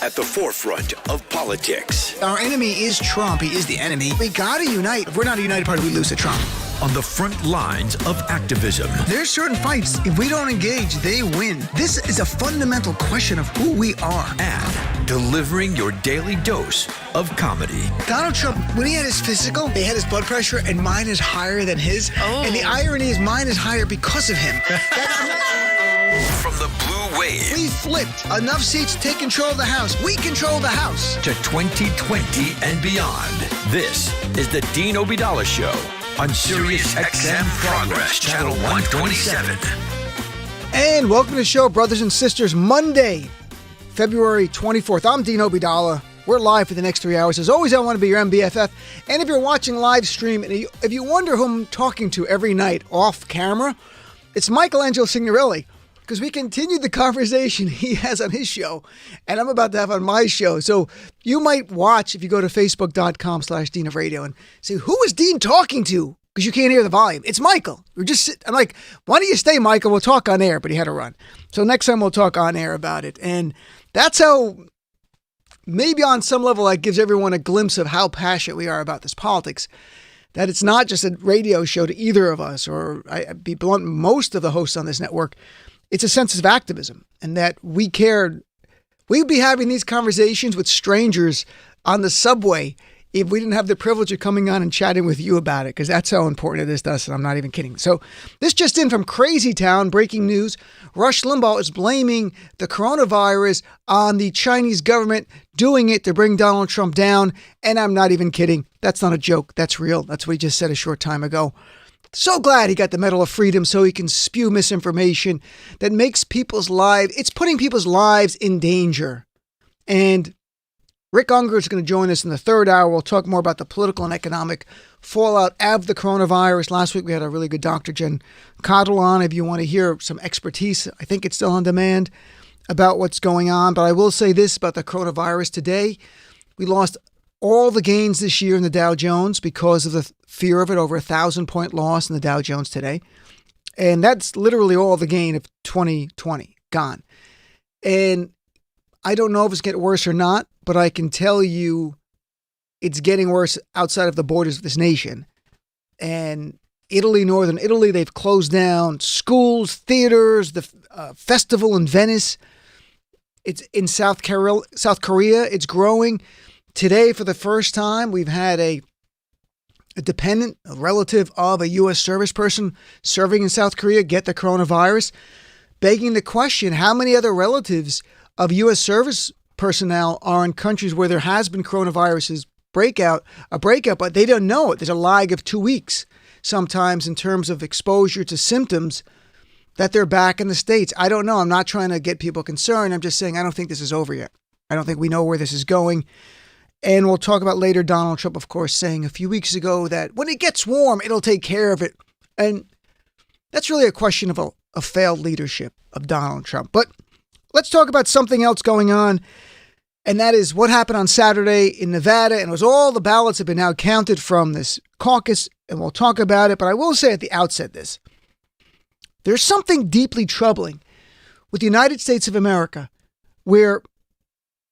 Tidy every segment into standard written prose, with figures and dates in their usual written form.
at the forefront of politics. Our enemy is Trump. He is the enemy. We gotta unite. If we're not a united party, we lose to Trump. On the front lines of activism. There's certain fights, if we don't engage, they win. This is a fundamental question of who we are. And delivering your daily dose of comedy. Donald Trump, when he had his physical, they had his blood pressure, and mine is higher than his. Oh. And the irony is mine is higher because of him. From the blue wave. We flipped. Enough seats to take control of the House. We control the House. To 2020 and beyond. This is the Dean Obeidallah Show on Sirius XM Progress, Channel 127. And welcome to the show, brothers and sisters. Monday, February 24th. I'm Dean Obeidallah. We're live for the next 3 hours. As always, I want to be your MBFF. And if you're watching live stream, and if you wonder who I'm talking to every night off camera, it's Michelangelo Signorilli. Because we continued the conversation he has on his show, and I'm about to have on my show. So you might watch if you go to facebook.com/Dean of Radio and say, who is Dean talking to? Because you can't hear the volume. It's Michael. I'm like, why don't you stay, Michael? We'll talk on air, but he had to run. So next time we'll talk on air about it. And that's how, maybe on some level, that gives everyone a glimpse of how passionate we are about this politics. That it's not just a radio show to either of us, or I'd be blunt, most of the hosts on this network. It's a sense of activism, and that we cared. We'd be having these conversations with strangers on the subway if we didn't have the privilege of coming on and chatting with you about it, because that's how important it is to us, and I'm not even kidding. So this just in from Crazy Town, breaking news. Rush Limbaugh is blaming the coronavirus on the Chinese government doing it to bring Donald Trump down, and I'm not even kidding. That's not a joke. That's real. That's what he just said a short time ago. So glad he got the Medal of Freedom so he can spew misinformation that makes people's lives, it's putting people's lives in danger. And Rick Unger is going to join us in the third hour. We'll talk more about the political and economic fallout of the coronavirus. Last week we had a really good Dr. Jen Cottle on. If you want to hear some expertise, I think it's still on demand about what's going on. But I will say this about the coronavirus today. We lost all the gains this year in the Dow Jones because of the fear of it, over 1,000-point loss in the Dow Jones today. And that's literally all the gain of 2020 gone. And I don't know if it's getting worse or not, but I can tell you it's getting worse outside of the borders of this nation. And Italy, Northern Italy, they've closed down schools, theaters, the festival in Venice. It's in South Korea. It's growing. Today, for the first time, we've had a dependent, a relative of a U.S. service person serving in South Korea get the coronavirus, begging the question, how many other relatives of U.S. service personnel are in countries where there has been coronavirus breakout, but they don't know it. There's a lag of 2 weeks sometimes in terms of exposure to symptoms that they're back in the States. I don't know. I'm not trying to get people concerned. I'm just saying I don't think this is over yet. I don't think we know where this is going. And we'll talk about later Donald Trump, of course, saying a few weeks ago that when it gets warm, it'll take care of it. And that's really a question of a failed leadership of Donald Trump. But let's talk about something else going on. And that is what happened on Saturday in Nevada. And it was all the ballots have been now counted from this caucus. And we'll talk about it. But I will say at the outset this. There's something deeply troubling with the United States of America where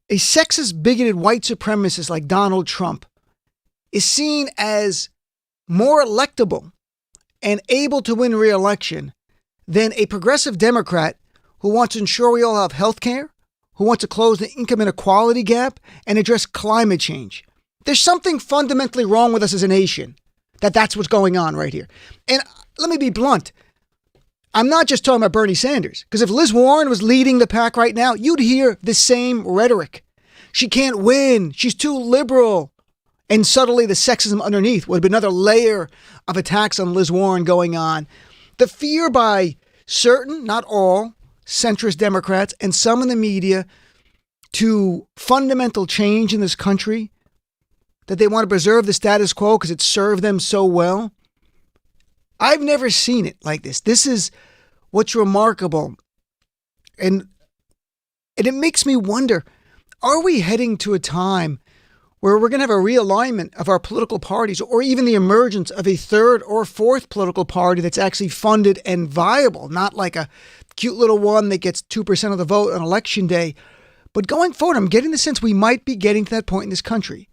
a sexist, bigoted white supremacist like Donald Trump is seen as more electable and able to win re-election than a progressive Democrat who wants to ensure we all have health care, who wants to close the income inequality gap and address climate change. There's something fundamentally wrong with us as a nation that's what's going on right here. And let me be blunt. I'm not just talking about Bernie Sanders, because if Liz Warren was leading the pack right now, you'd hear the same rhetoric. She can't win. She's too liberal. And subtly, the sexism underneath would be another layer of attacks on Liz Warren going on. The fear by certain, not all, centrist Democrats and some in the media to fundamental change in this country, that they want to preserve the status quo because it served them so well. I've never seen it like this. This is what's remarkable. And it makes me wonder, are we heading to a time where we're going to have a realignment of our political parties, or even the emergence of a third or fourth political party that's actually funded and viable, not like a cute little one that gets 2% of the vote on election day, But going forward, I'm getting the sense we might be getting to that point in this country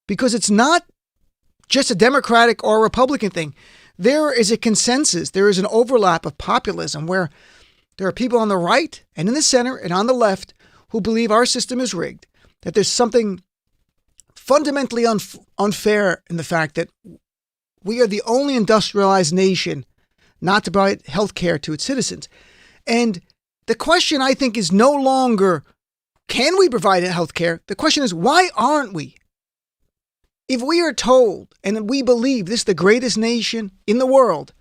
because it's not just a Democratic or Republican thing. There is a consensus. There is an overlap of populism where there are people on the right and in the center and on the left who believe our system is rigged, that there's something fundamentally unfair in the fact that we are the only industrialized nation not to provide health care to its citizens. And the question, I think, is no longer, can we provide health care? The question is, why aren't we? If we are told and we believe this is the greatest nation in the world,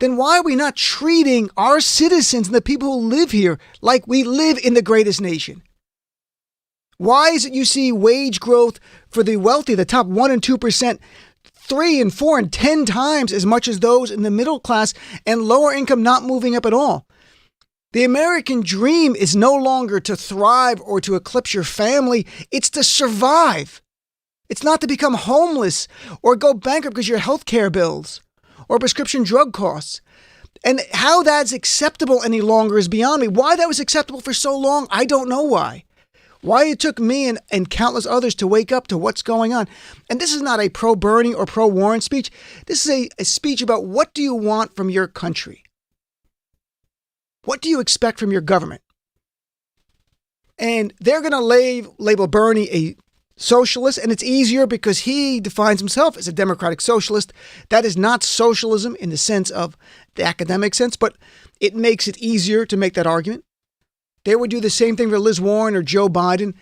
then why are we not treating our citizens and the people who live here like we live in the greatest nation? Why is it you see wage growth for the wealthy, the top 1% and 2%, 3 and 4 and 10 times as much as those in the middle class and lower income not moving up at all? The American dream is no longer to thrive or to eclipse your family. It's to survive. It's not to become homeless or go bankrupt because of your health care bills or prescription drug costs. And how that's acceptable any longer is beyond me. Why that was acceptable for so long, I don't know why. Why it took me and countless others to wake up to what's going on. And this is not a pro-Bernie or pro-Warren speech. This is a speech about what do you want from your country? What do you expect from your government? And they're going to label Bernie a socialist, and it's easier because he defines himself as a democratic socialist. That is not socialism in the sense of the academic sense, but it makes it easier to make that argument. They would do the same thing for Liz Warren or Joe Biden.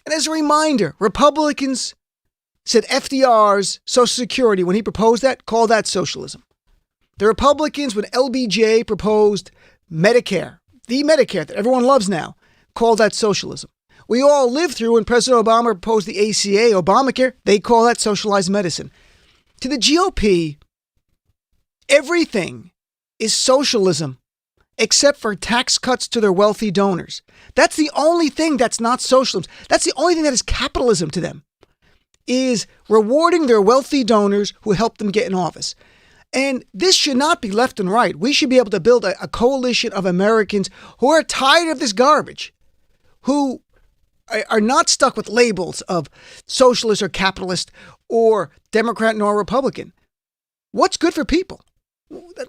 And as a reminder, Republicans said FDR's Social Security, when he proposed that, called that socialism. The Republicans, when LBJ proposed Medicare, the Medicare that everyone loves now, called that socialism. We all lived through when President Obama proposed the ACA, Obamacare, they call that socialized medicine. To the GOP, everything is socialism except for tax cuts to their wealthy donors. That's the only thing that's not socialism. That's the only thing that is capitalism to them, is rewarding their wealthy donors who helped them get in office. And this should not be left and right. We should be able to build a coalition of Americans who are tired of this garbage, who are not stuck with labels of socialist or capitalist or Democrat nor Republican. What's good for people?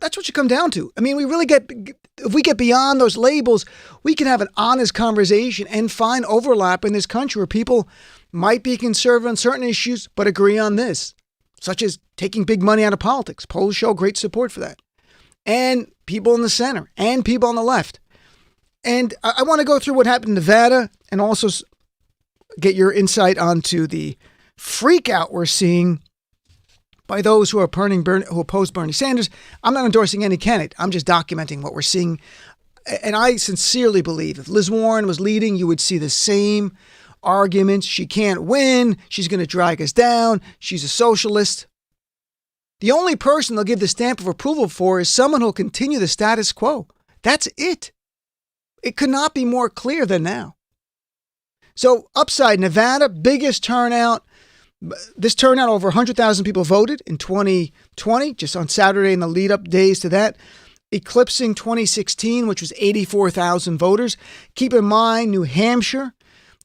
That's what you come down to. I mean, if we get beyond those labels, we can have an honest conversation and find overlap in this country where people might be conservative on certain issues, but agree on this, such as taking big money out of politics. Polls show great support for that. And people in the center and people on the left. And I want to go through what happened in Nevada and also get your insight onto the freak out we're seeing by those who oppose Bernie Sanders. I'm not endorsing any candidate. I'm just documenting what we're seeing. And I sincerely believe if Liz Warren was leading, you would see the same arguments. She can't win. She's going to drag us down. She's a socialist. The only person they'll give the stamp of approval for is someone who'll continue the status quo. That's it. It could not be more clear than now. So upside, Nevada, biggest turnout. This turnout, over 100,000 people voted in 2020, just on Saturday and the lead-up days to that, eclipsing 2016, which was 84,000 voters. Keep in mind, New Hampshire,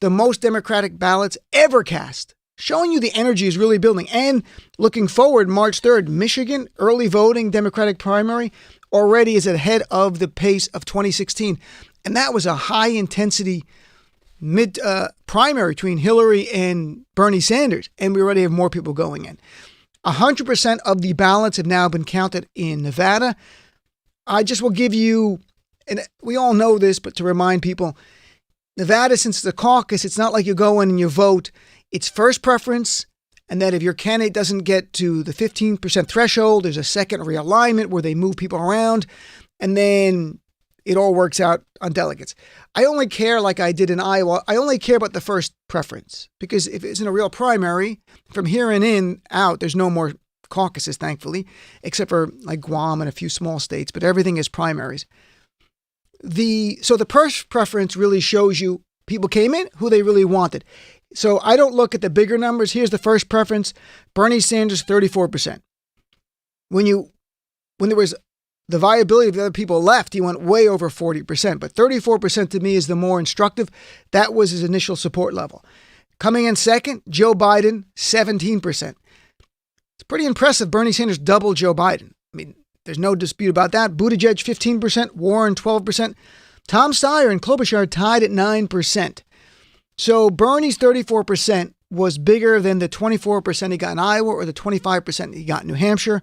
the most Democratic ballots ever cast, showing you the energy is really building. And looking forward, March 3rd, Michigan, early voting, Democratic primary, already is ahead of the pace of 2016. And that was a high-intensity primary between Hillary and Bernie Sanders, and we already have more people going in. 100% of the ballots have now been counted in Nevada. I just will give you, and we all know this, but to remind people, Nevada, since it's a caucus, it's not like you go in and you vote. It's first preference, and that if your candidate doesn't get to the 15% threshold, there's a second realignment where they move people around, and then it all works out on delegates. I only care, like I did in Iowa, I only care about the first preference, because if it's in a real primary, from here and out, there's no more caucuses, thankfully, except for like Guam and a few small states, but everything is primaries. So the first preference really shows you people came in who they really wanted. So I don't look at the bigger numbers. Here's the first preference. Bernie Sanders, 34%. When there was the viability of the other people left, he went way over 40%. But 34% to me is the more instructive. That was his initial support level. Coming in second, Joe Biden, 17%. It's pretty impressive. Bernie Sanders doubled Joe Biden. I mean, there's no dispute about that. Buttigieg, 15%. Warren, 12%. Tom Steyer and Klobuchar tied at 9%. So Bernie's 34% was bigger than the 24% he got in Iowa or the 25% he got in New Hampshire.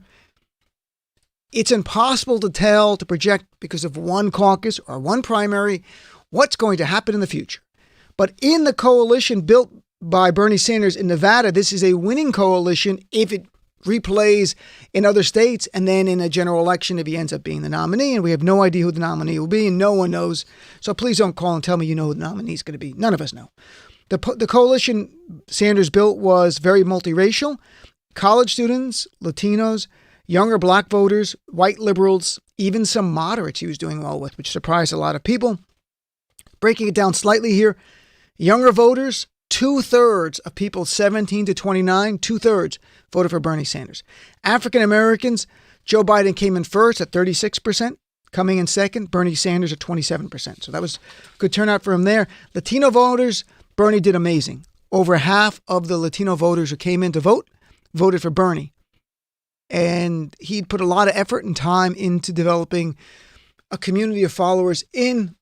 It's impossible to tell, to project, because of one caucus or one primary, what's going to happen in the future. But in the coalition built by Bernie Sanders in Nevada, this is a winning coalition if it replays in other states and then in a general election if he ends up being the nominee. And we have no idea who the nominee will be, and no one knows. So please don't call and tell me you know who the nominee is going to be. None of us know. The coalition Sanders built was very multiracial. College students, Latinos, younger black voters, white liberals, even some moderates he was doing well with, which surprised a lot of people. Breaking it down slightly here, younger voters, 2/3 of people 17 to 29, 2/3 voted for Bernie Sanders. African Americans, Joe Biden came in first at 36%. Coming in second, Bernie Sanders at 27%. So that was a good turnout for him there. Latino voters, Bernie did amazing. Over half of the Latino voters who came in to vote voted for Bernie. And he'd put a lot of effort and time into developing a community of followers in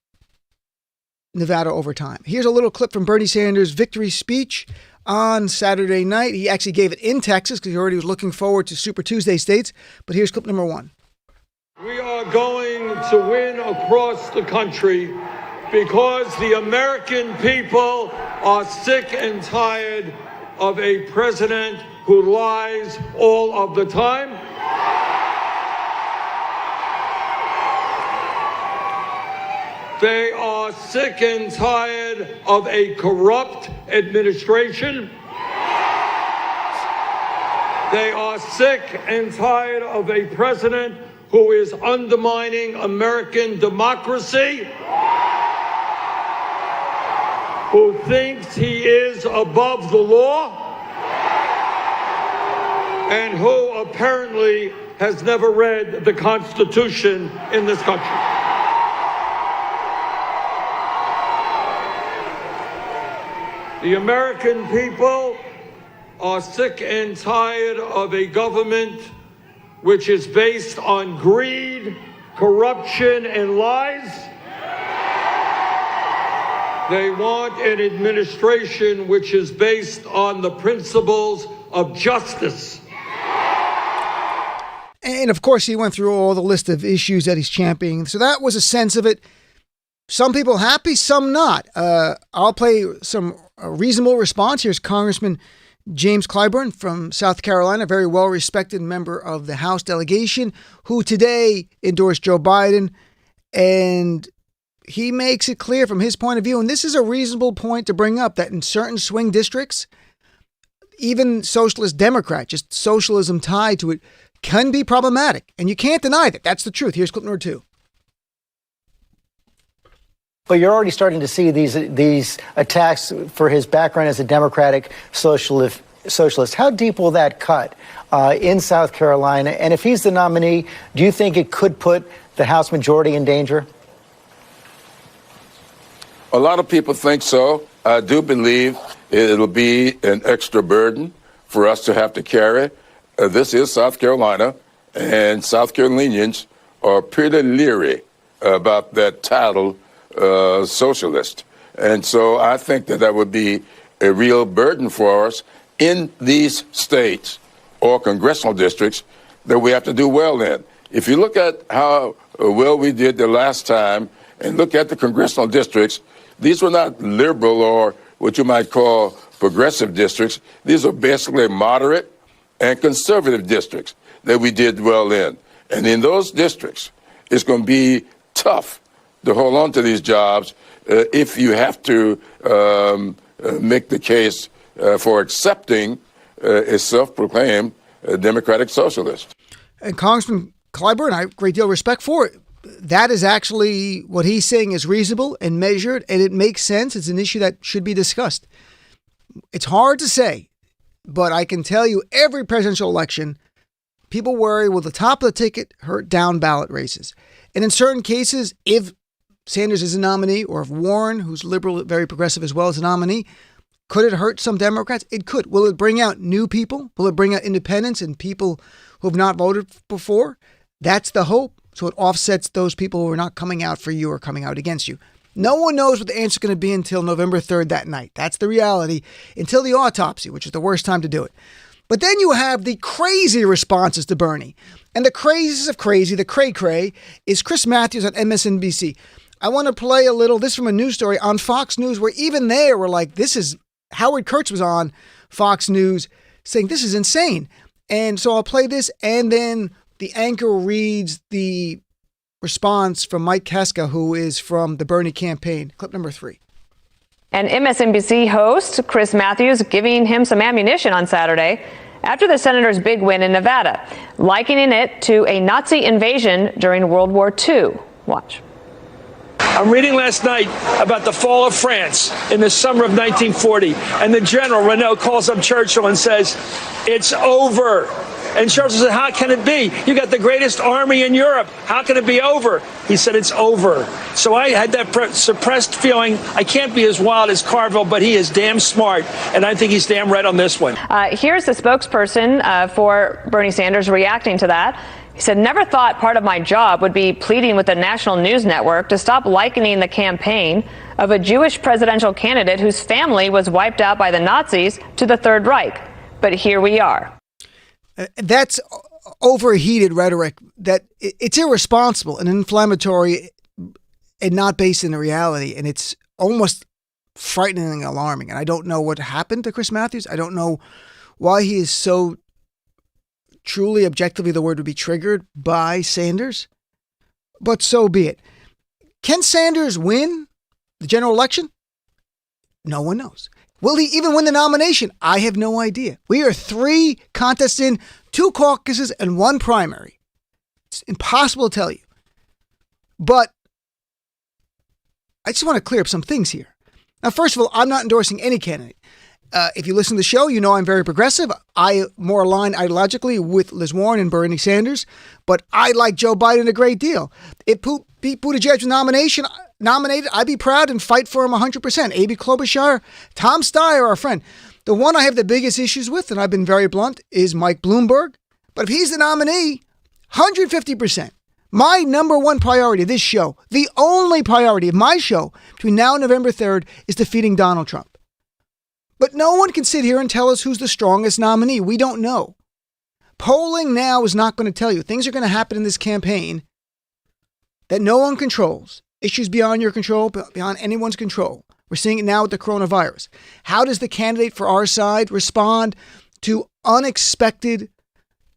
Nevada over time. Here's a little clip from Bernie Sanders' victory speech on Saturday night. He actually gave it in Texas because he already was looking forward to Super Tuesday states. But here's clip number 1. We are going to win across the country because the American people are sick and tired of a president who lies all of the time. They are sick and tired of a corrupt administration. They are sick and tired of a president who is undermining American democracy, who thinks he is above the law, and who apparently has never read the Constitution in this country. The American people are sick and tired of a government which is based on greed, corruption, and lies. They want an administration which is based on the principles of justice. And of course, he went through all the list of issues that he's championing. So that was a sense of it. Some people happy, some not. I'll play some reasonable response. Here's Congressman James Clyburn from South Carolina, a very well-respected member of the House delegation, who today endorsed Joe Biden. And he makes it clear from his point of view, and this is a reasonable point to bring up, that in certain swing districts, even socialist Democrat, just socialism tied to it, can be problematic. And you can't deny that. That's the truth. Here's clip number 2. But you're already starting to see these attacks for his background as a Democratic socialist. How deep will that cut in South Carolina? And if he's the nominee, do you think it could put the House majority in danger? A lot of people think so. I do believe it'll be an extra burden for us to have to carry. This is South Carolina, and South Carolinians are pretty leery about that title, socialist. And so I think that would be a real burden for us in these states or congressional districts that we have to do well in. If you look at how well we did the last time and look at the congressional districts, these were not liberal or what you might call progressive districts. These are basically moderate and conservative districts that we did well in. And in those districts, it's going to be tough to hold on to these jobs if you have to make the case for accepting a self-proclaimed democratic socialist. And Congressman Clyburn, I have a great deal of respect for it. That is actually what he's saying is reasonable and measured, and it makes sense. It's an issue that should be discussed. It's hard to say, but I can tell you every presidential election, people worry, will the top of the ticket hurt down ballot races? And in certain cases, if Sanders is a nominee, or if Warren, who's liberal, very progressive as well, is a nominee, could it hurt some Democrats? It could. Will it bring out new people? Will it bring out independents and people who have not voted before? That's the hope. So it offsets those people who are not coming out for you or coming out against you. No one knows what the answer is going to be until November 3rd that night. That's the reality. Until the autopsy, which is the worst time to do it. But then you have the crazy responses to Bernie. And the craziest of crazy, the cray-cray, is Chris Matthews on MSNBC. I want to play a little, this from a news story on Fox News, where even they were like, this is, Howard Kurtz was on Fox News saying this is insane. And so I'll play this, and then the anchor reads the response from Mike Keska, who is from the Bernie campaign. Clip number 3. And MSNBC host Chris Matthews giving him some ammunition on Saturday after the senator's big win in Nevada, likening it to a Nazi invasion during World War II. Watch. I'm reading last night about the fall of France in the summer of 1940, and the general, Renault, calls up Churchill and says, it's over. And Churchill said, how can it be? You got the greatest army in Europe. How can it be over? He said, it's over. So I had that suppressed feeling. I can't be as wild as Carville, but he is damn smart, and I think he's damn right on this one. Here's the spokesperson for Bernie Sanders reacting to that. He said, never thought part of my job would be pleading with the national news network to stop likening the campaign of a Jewish presidential candidate whose family was wiped out by the Nazis to the Third Reich. But here we are. That's overheated rhetoric, that it's irresponsible and inflammatory and not based in the reality. And it's almost frightening and alarming. And I don't know what happened to Chris Matthews. I don't know why he is so truly, objectively, the word would be triggered by Sanders. But so be it. Can Sanders win the general election? No one knows. Will he even win the nomination? I have no idea. We are 3 contests in, 2 caucuses, and 1 primary. It's impossible to tell you. But I just want to clear up some things here. Now, first of all, I'm not endorsing any candidate. If you listen to the show, you know I'm very progressive. I more align ideologically with Liz Warren and Bernie Sanders, but I like Joe Biden a great deal. If Pete Buttigieg was nominated, I'd be proud and fight for him 100%. Amy Klobuchar, Tom Steyer, our friend. The one I have the biggest issues with, and I've been very blunt, is Mike Bloomberg. But if he's the nominee, 150%. My number one priority of this show, the only priority of my show between now and November 3rd, is defeating Donald Trump. But no one can sit here and tell us who's the strongest nominee. We don't know. Polling now is not going to tell you. Things are going to happen in this campaign that no one controls. Issues beyond your control, beyond anyone's control. We're seeing it now with the coronavirus. How does the candidate for our side respond to unexpected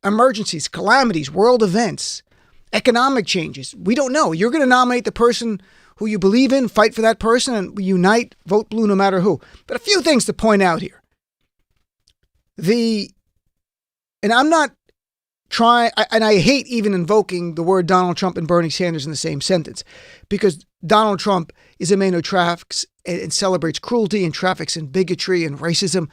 emergencies, calamities, world events, economic changes? We don't know. You're going to nominate the person who you believe in, fight for that person, and unite, vote blue no matter who. But a few things to point out here. And I'm not trying, and I hate even invoking the word Donald Trump and Bernie Sanders in the same sentence, because Donald Trump is a man who traffics and celebrates cruelty and traffics in bigotry and racism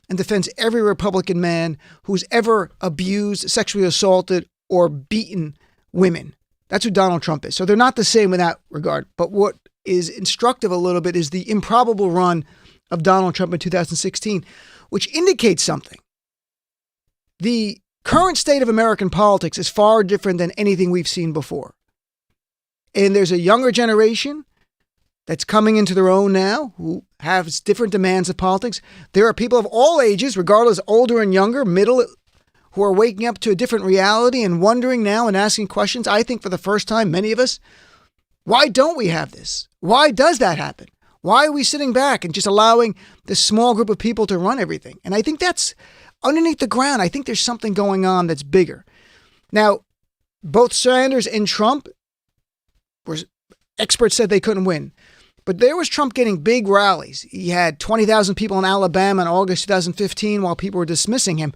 and defends every Republican man who's ever abused, sexually assaulted, or beaten women. That's who Donald Trump is. So they're not the same in that regard. But what is instructive a little bit is the improbable run of Donald Trump in 2016, which indicates something. The current state of American politics is far different than anything we've seen before. And there's a younger generation that's coming into their own now who has different demands of politics. There are people of all ages, regardless, older and younger, middle, who are waking up to a different reality and wondering now and asking questions. I think for the first time, many of us, why don't we have this? Why does that happen? Why are we sitting back and just allowing this small group of people to run everything? And I think that's underneath the ground. I think there's something going on that's bigger. Now, both Sanders and Trump, experts said they couldn't win. But there was Trump getting big rallies. He had 20,000 people in Alabama in August 2015 while people were dismissing him.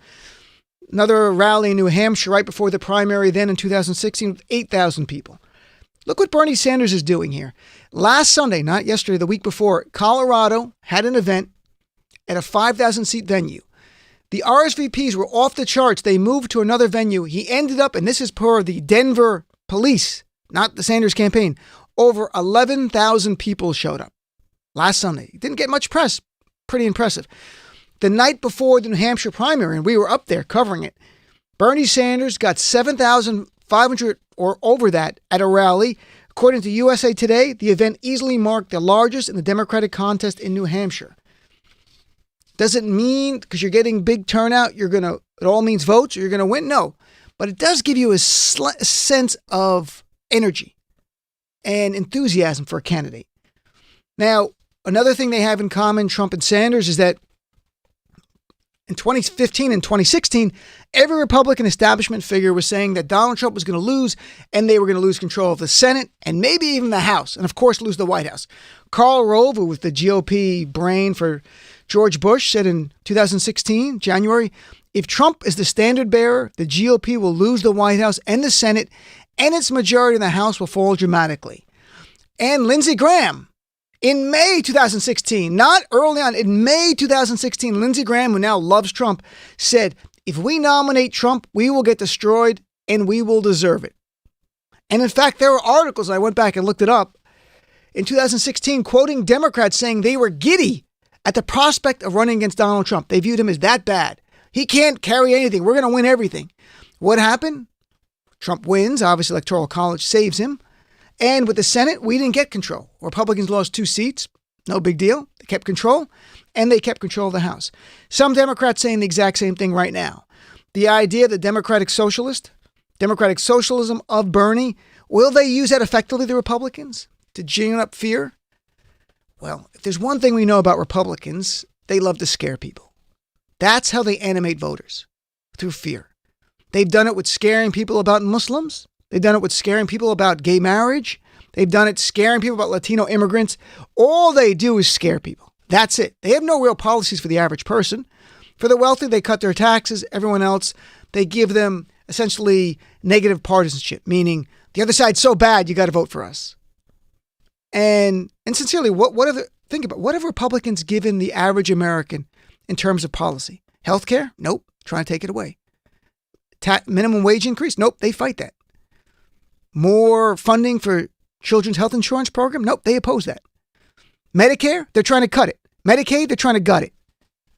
Another rally in New Hampshire right before the primary then in 2016 with 8,000 people. Look what Bernie Sanders is doing here. Last Sunday, not yesterday, the week before, Colorado had an event at a 5,000-seat venue. The RSVPs were off the charts. They moved to another venue. He ended up, and this is per the Denver police, not the Sanders campaign, over 11,000 people showed up last Sunday. Didn't get much press. Pretty impressive. The night before the New Hampshire primary, and we were up there covering it, Bernie Sanders got 7,500 or over that at a rally. According to USA Today, the event easily marked the largest in the Democratic contest in New Hampshire. Doesn't mean because you're getting big turnout, it all means votes or you're going to win. No, but it does give you a sense of energy and enthusiasm for a candidate. Now, another thing they have in common, Trump and Sanders, is that in 2015 and 2016, every Republican establishment figure was saying that Donald Trump was going to lose and they were going to lose control of the Senate and maybe even the House, and of course lose the White House. Karl Rove, who was the GOP brain for George Bush, said in 2016, January, if Trump is the standard bearer, the GOP will lose the White House and the Senate, and its majority in the House will fall dramatically. And Lindsey Graham, in May 2016, not early on, in May 2016, Lindsey Graham, who now loves Trump, said, if we nominate Trump, we will get destroyed and we will deserve it. And in fact, there were articles, I went back and looked it up, in 2016, quoting Democrats saying they were giddy at the prospect of running against Donald Trump. They viewed him as that bad. He can't carry anything. We're going to win everything. What happened? Trump wins. Obviously, Electoral College saves him. And with the Senate, we didn't get control. Republicans lost 2 seats. No big deal. They kept control, and they kept control of the House. Some Democrats saying the exact same thing right now. The idea of the democratic socialism of Bernie, will they use that effectively, the Republicans, to gin up fear? Well, if there's one thing we know about Republicans, they love to scare people. That's how they animate voters, through fear. They've done it with scaring people about Muslims. They've done it with scaring people about gay marriage. They've done it scaring people about Latino immigrants. All they do is scare people. That's it. They have no real policies for the average person. For the wealthy, they cut their taxes. Everyone else, they give them essentially negative partisanship, meaning the other side's so bad, you got to vote for us. And sincerely, think about what have Republicans given the average American in terms of policy? Healthcare? Nope. Trying to take it away. Minimum wage increase? Nope. They fight that. More funding for children's health insurance program? Nope. They oppose that. Medicare? They're trying to cut it. Medicaid? They're trying to gut it.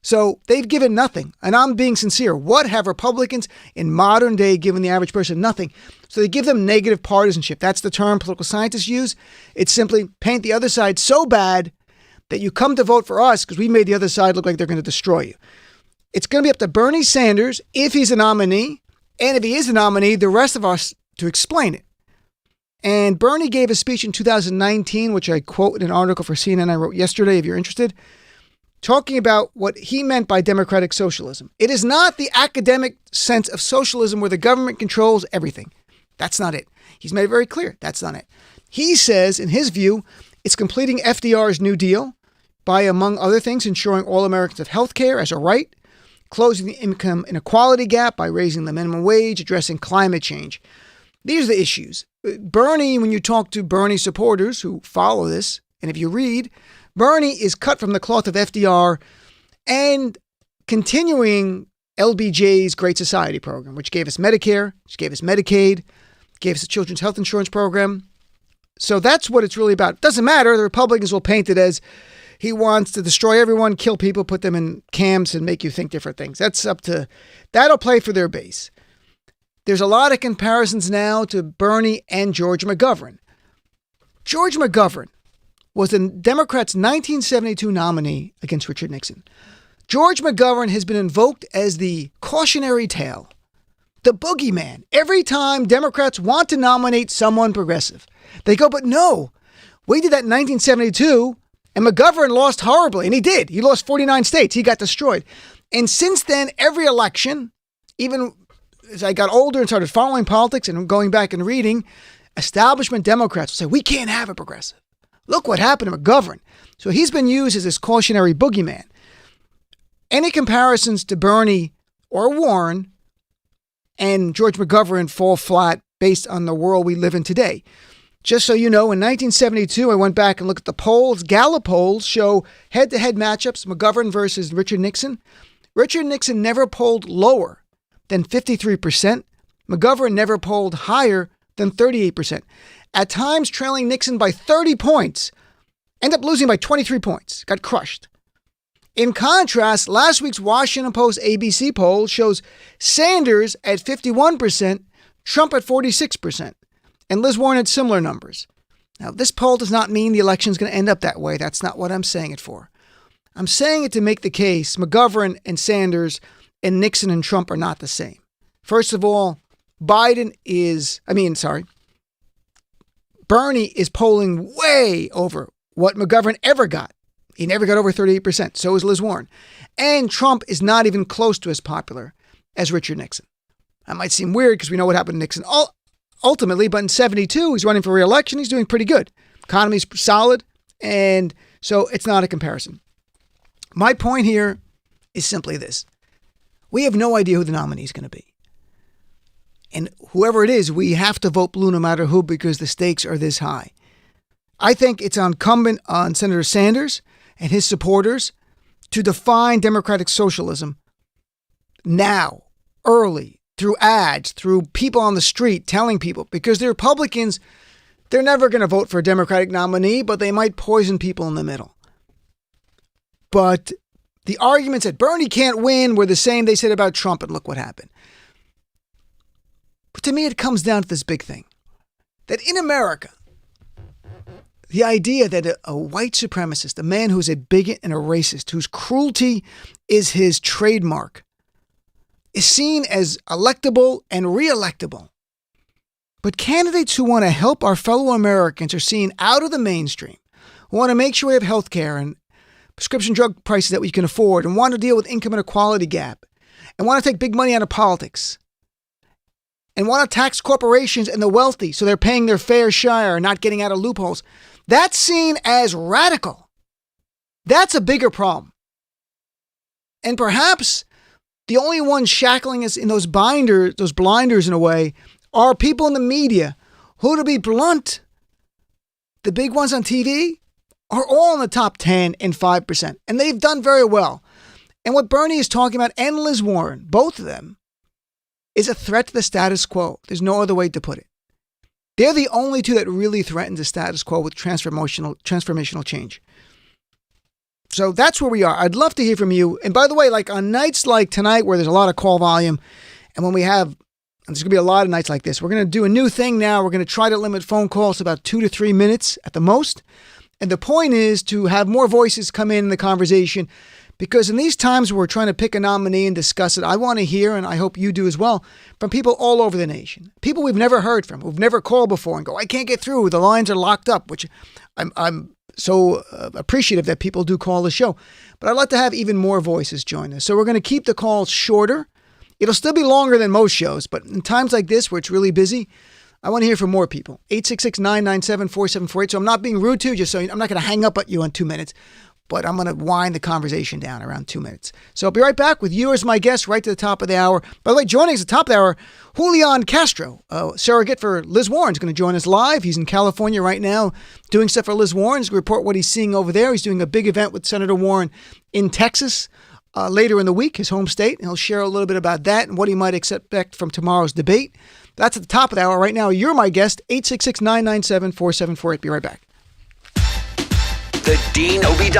So they've given nothing. And I'm being sincere. What have Republicans in modern day given the average person? Nothing. So they give them negative partisanship. That's the term political scientists use. It's simply paint the other side so bad that you come to vote for us because we made the other side look like they're going to destroy you. It's going to be up to Bernie Sanders, if he's a nominee, and if he is a nominee, the rest of us to explain it. And Bernie gave a speech in 2019, which I quote in an article for CNN I wrote yesterday, if you're interested, talking about what he meant by democratic socialism. It is not the academic sense of socialism where the government controls everything. That's not it. He's made it very clear. That's not it. He says, in his view, it's completing FDR's New Deal by, among other things, ensuring all Americans have health care as a right, closing the income inequality gap by raising the minimum wage, addressing climate change. These are the issues. Bernie, when you talk to Bernie supporters who follow this, and if you read, Bernie is cut from the cloth of FDR and continuing LBJ's Great Society program, which gave us Medicare, which gave us Medicaid, gave us a children's health insurance program. So that's what it's really about. It doesn't matter. The Republicans will paint it as he wants to destroy everyone, kill people, put them in camps and make you think different things. That'll play for their base. There's a lot of comparisons now to Bernie and George McGovern. George McGovern was the Democrats' 1972 nominee against Richard Nixon. George McGovern has been invoked as the cautionary tale, the boogeyman. Every time Democrats want to nominate someone progressive, they go, but no, we did that in 1972 and McGovern lost horribly. And he did. He lost 49 states. He got destroyed. And since then, every election, even as I got older and started following politics and going back and reading, establishment Democrats will say, we can't have a progressive. Look what happened to McGovern. So he's been used as this cautionary boogeyman. Any comparisons to Bernie or Warren and George McGovern fall flat based on the world we live in today. Just so you know, in 1972, I went back and looked at the polls. Gallup polls show head-to-head matchups, McGovern versus Richard Nixon. Richard Nixon never polled lower than 53%. McGovern never polled higher than 38%. At times trailing Nixon by 30 points, end up losing by 23 points, got crushed. In contrast, last week's Washington Post ABC poll shows Sanders at 51%, Trump at 46%, and Liz Warren had similar numbers. Now, this poll does not mean the election is going to end up that way. That's not what I'm saying it for. I'm saying it to make the case McGovern and Sanders and Nixon and Trump are not the same. First of all, Bernie is polling way over what McGovern ever got. He never got over 38%. So is Liz Warren. And Trump is not even close to as popular as Richard Nixon. That might seem weird because we know what happened to Nixon ultimately, but in 72, he's running for re-election. He's doing pretty good. Economy's solid. And so it's not a comparison. My point here is simply this. We have no idea who the nominee is going to be. And whoever it is, we have to vote blue no matter who because the stakes are this high. I think it's incumbent on Senator Sanders and his supporters to define democratic socialism now, early, through ads, through people on the street telling people, because the Republicans, they're never going to vote for a Democratic nominee, but they might poison people in the middle. But the arguments that Bernie can't win were the same they said about Trump, and look what happened. But to me, it comes down to this big thing, that in America, the idea that a white supremacist, a man who's a bigot and a racist, whose cruelty is his trademark, is seen as electable and re-electable. But candidates who want to help our fellow Americans are seen out of the mainstream, who want to make sure we have health care and prescription drug prices that we can afford, and want to deal with income inequality gap, and want to take big money out of politics, and want to tax corporations and the wealthy so they're paying their fair share and not getting out of loopholes. That's seen as radical. That's a bigger problem. And perhaps the only ones shackling us in those blinders in a way, are people in the media who, to be blunt, the big ones on TV are all in the top 10 and 5%. And they've done very well. And what Bernie is talking about, and Liz Warren, both of them, is a threat to the status quo. There's no other way to put it. They're the only two that really threaten the status quo with transformational change. So that's where we are. I'd love to hear from you. And by the way, like on nights like tonight where there's a lot of call volume, and when we have, and there's going to be a lot of nights like this, we're going to do a new thing now. We're going to try to limit phone calls to about 2 to 3 minutes at the most. And the point is to have more voices come in the conversation, because in these times where we're trying to pick a nominee and discuss it, I want to hear, and I hope you do as well, from people all over the nation. People we've never heard from, who've never called before and go, I can't get through. The lines are locked up, which I'm so appreciative that people do call the show. But I'd like to have even more voices join us. So we're going to keep the calls shorter. It'll still be longer than most shows, but in times like this where it's really busy, I want to hear from more people. 866-997-4748. So I'm not being rude to you, just so I'm not going to hang up at you in 2 minutes, but I'm going to wind the conversation down around 2 minutes. So I'll be right back with you as my guest right to the top of the hour. By the way, joining us at the top of the hour, Julian Castro, surrogate for Liz Warren, is going to join us live. He's in California right now doing stuff for Liz Warren. He's going to report what he's seeing over there. He's doing a big event with Senator Warren in Texas later in the week, his home state. And he'll share a little bit about that and what he might expect from tomorrow's debate. That's at the top of the hour. Right now, you're my guest, 866-997-4748. Be right back. The Dean Obeidallah